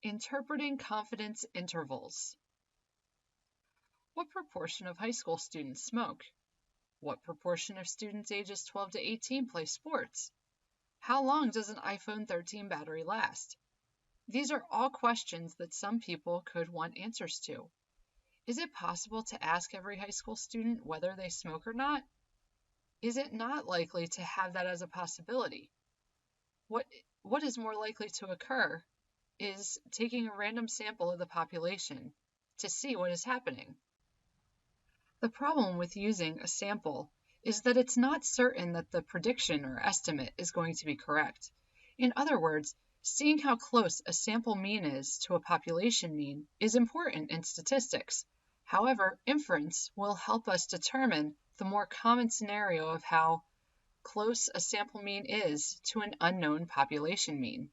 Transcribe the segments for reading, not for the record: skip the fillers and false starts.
Interpreting confidence intervals. What proportion of high school students smoke? What proportion of students ages 12 to 18 play sports? How long does an iPhone 13 battery last? These are all questions that some people could want answers to. Is it possible to ask every high school student whether they smoke or not? Is it not likely to have that as a possibility? What is more likely to occur is taking a random sample of the population to see what is happening. The problem with using a sample is that it's not certain that the prediction or estimate is going to be correct. In other words, seeing how close a sample mean is to a population mean is important in statistics. However, inference will help us determine the more common scenario of how close a sample mean is to an unknown population mean.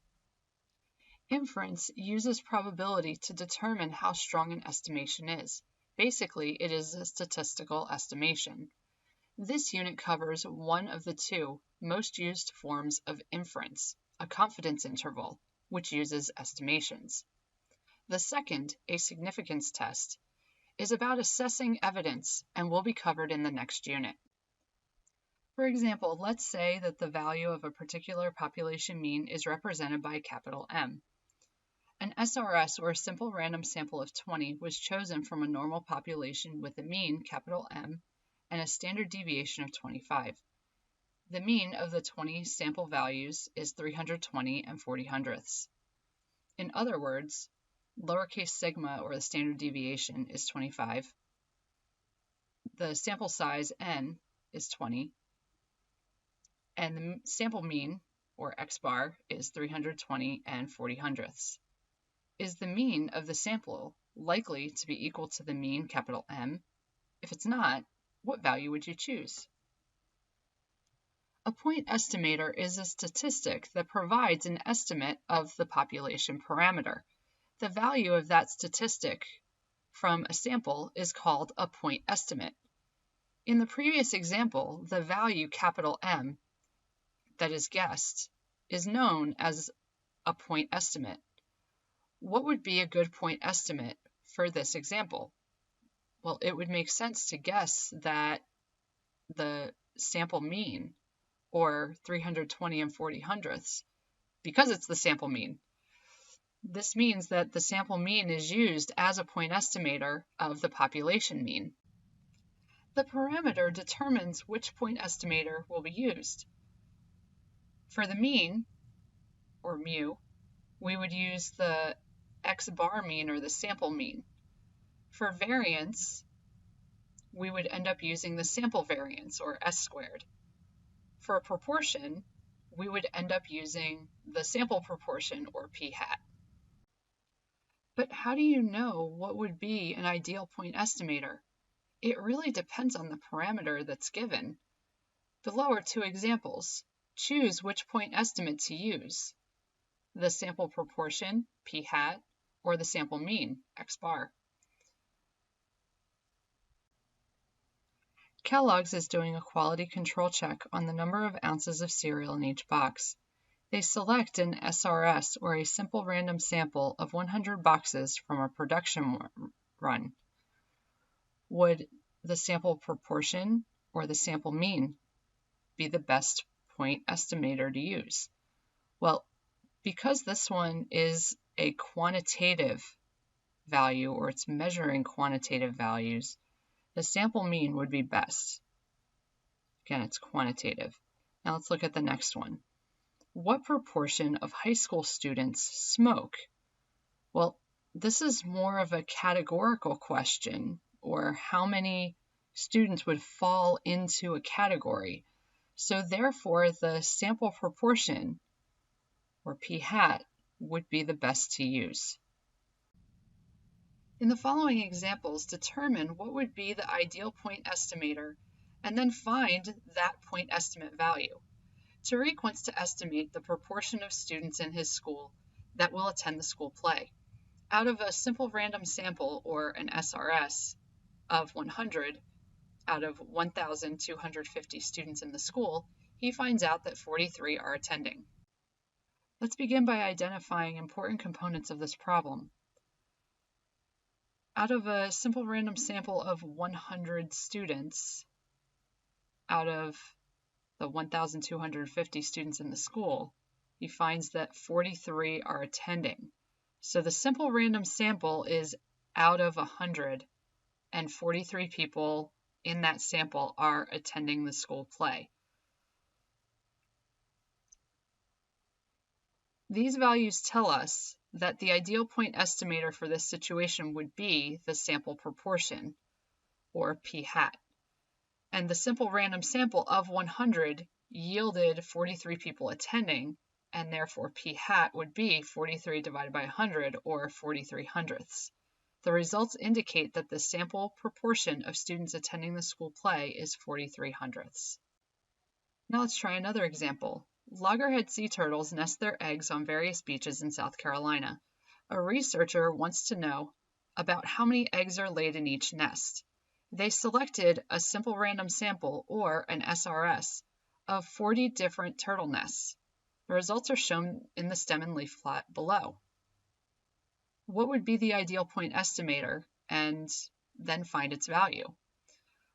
Inference uses probability to determine how strong an estimation is. Basically, it is a statistical estimation. This unit covers one of the two most used forms of inference, a confidence interval, which uses estimations. The second, a significance test, is about assessing evidence and will be covered in the next unit. For example, let's say that the value of a particular population mean is represented by a capital M. An SRS, or a simple random sample of 20, was chosen from a normal population with a mean, capital M, and a standard deviation of 25. The mean of the 20 sample values is 320 and 40 hundredths. In other words, lowercase sigma, or the standard deviation, is 25. The sample size, n, is 20. And the sample mean, or x bar, is 320 and 40 hundredths. Is the mean of the sample likely to be equal to the mean, capital M? If it's not, what value would you choose? A point estimator is a statistic that provides an estimate of the population parameter. The value of that statistic from a sample is called a point estimate. In the previous example, the value, capital M, that is guessed is known as a point estimate. What would be a good point estimate for this example? Well, it would make sense to guess that the sample mean, or 320 and 40 hundredths, because it's the sample mean. This means that the sample mean is used as a point estimator of the population mean. The parameter determines which point estimator will be used. For the mean, or mu, we would use the x bar mean, or the sample mean. For variance, we would end up using the sample variance, or s squared. For a proportion, we would end up using the sample proportion, or p hat. But how do you know what would be an ideal point estimator? It really depends on the parameter that's given. Below are two examples. Choose which point estimate to use: the sample proportion, p hat, or the sample mean, x bar. Kellogg's is doing a quality control check on the number of ounces of cereal in each box. They select an SRS, or a simple random sample, of 100 boxes from a production run. Would the sample proportion, or the sample mean, be the best point estimator to use? Well, because this one is a quantitative value, or it's measuring quantitative values, the sample mean would be best. Again, it's quantitative. Now let's look at the next one. What proportion of high school students smoke? Well, this is more of a categorical question, or how many students would fall into a category. So therefore, the sample proportion, or p hat, would be the best to use. In the following examples, determine what would be the ideal point estimator, and then find that point estimate value. Tariq wants to estimate the proportion of students in his school that will attend the school play. Out of a simple random sample, or an SRS, of 100 out of 1,250 students in the school, he finds out that 43 are attending. Let's begin by identifying important components of this problem. Out of a simple random sample of 100 students, out of the 1,250 students in the school, he finds that 43 are attending. So the simple random sample is out of 100, and 43 people in that sample are attending the school play. These values tell us that the ideal point estimator for this situation would be the sample proportion, or p hat. And the simple random sample of 100 yielded 43 people attending, and therefore p hat would be 43 divided by 100, or 43 hundredths. The results indicate that the sample proportion of students attending the school play is 43 hundredths. Now let's try another example. Loggerhead sea turtles nest their eggs on various beaches in South Carolina. A researcher wants to know about how many eggs are laid in each nest. They selected a simple random sample, or an SRS, of 40 different turtle nests. The results are shown in the stem and leaf plot below. What would be the ideal point estimator, and then find its value?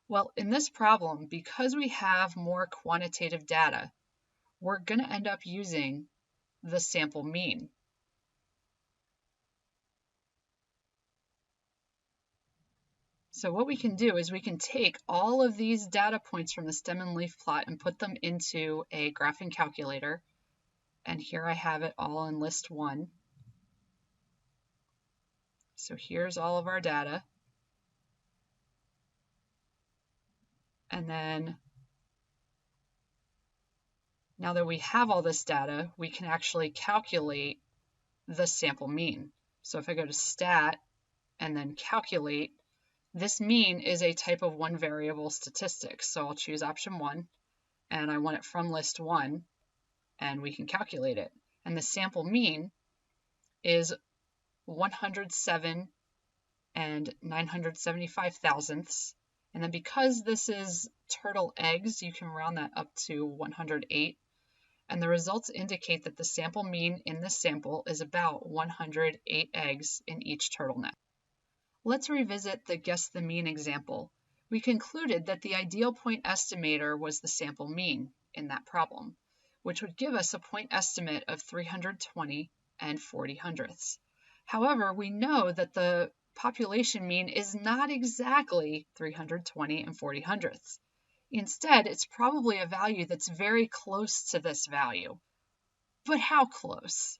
Well, in this problem, because we have more quantitative data, we're going to end up using the sample mean. So what we can do is we can take all of these data points from the stem and leaf plot and put them into a graphing calculator. And here I have it all in list 1. So here's all of our data. And then now that we have all this data, we can actually calculate the sample mean. So if I go to stat and then calculate, this mean is a type of one variable statistic. So I'll choose option 1, and I want it from list 1, and we can calculate it. And the sample mean is 107 and 975 thousandths. And then because this is turtle eggs, you can round that up to 108. And the results indicate that the sample mean in this sample is about 108 eggs in each turtle nest. Let's revisit the guess the mean example. We concluded that the ideal point estimator was the sample mean in that problem, which would give us a point estimate of 320 and 40 hundredths. However, we know that the population mean is not exactly 320 and 40 hundredths. Instead, it's probably a value that's very close to this value. But how close?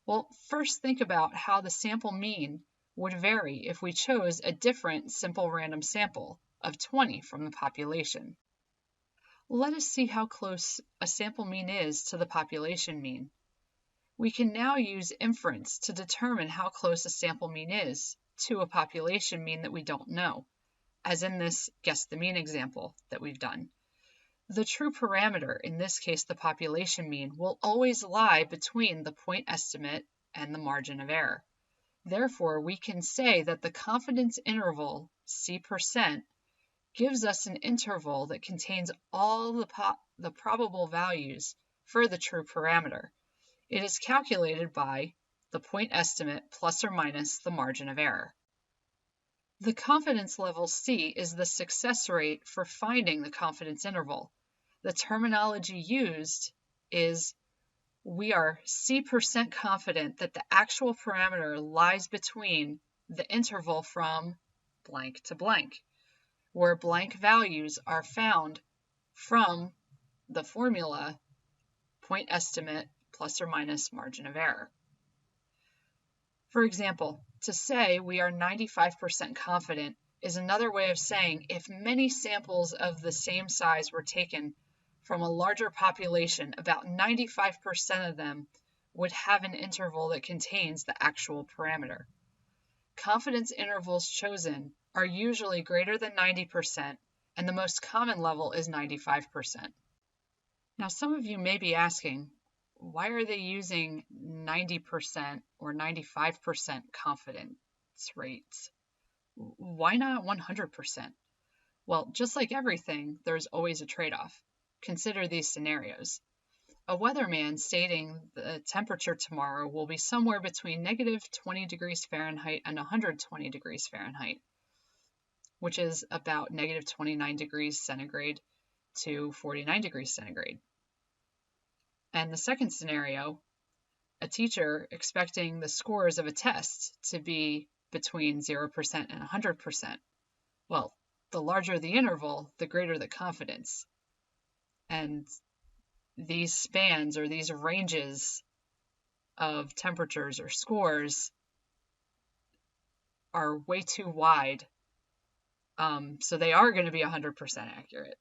Well, first think about how the sample mean would vary if we chose a different simple random sample of 20 from the population. Let us see how close a sample mean is to the population mean. We can now use inference to determine how close a sample mean is to a population mean that we don't know, as in this guess the mean example that we've done. The true parameter, in this case the population mean, will always lie between the point estimate and the margin of error. Therefore, we can say that the confidence interval, C%, gives us an interval that contains all the probable values for the true parameter. It is calculated by the point estimate plus or minus the margin of error. The confidence level C is the success rate for finding the confidence interval. The terminology used is we are C% confident that the actual parameter lies between the interval from blank to blank, where blank values are found from the formula point estimate plus or minus margin of error. For example, to say we are 95% confident is another way of saying if many samples of the same size were taken from a larger population, about 95% of them would have an interval that contains the actual parameter. Confidence intervals chosen are usually greater than 90%, and the most common level is 95%. Now, some of you may be asking, why are they using 90% or 95% confidence rates? Why not 100%? Well, just like everything, there's always a trade-off. Consider these scenarios. a weatherman stating the temperature tomorrow will be somewhere between negative 20 degrees Fahrenheit and 120 degrees Fahrenheit, which is about negative 29 degrees centigrade to 49 degrees centigrade. And the second scenario, a teacher expecting the scores of a test to be between 0% and 100%. Well, the larger the interval, the greater the confidence. And these spans or these ranges of temperatures or scores are way too wide. So they are going to be 100% accurate.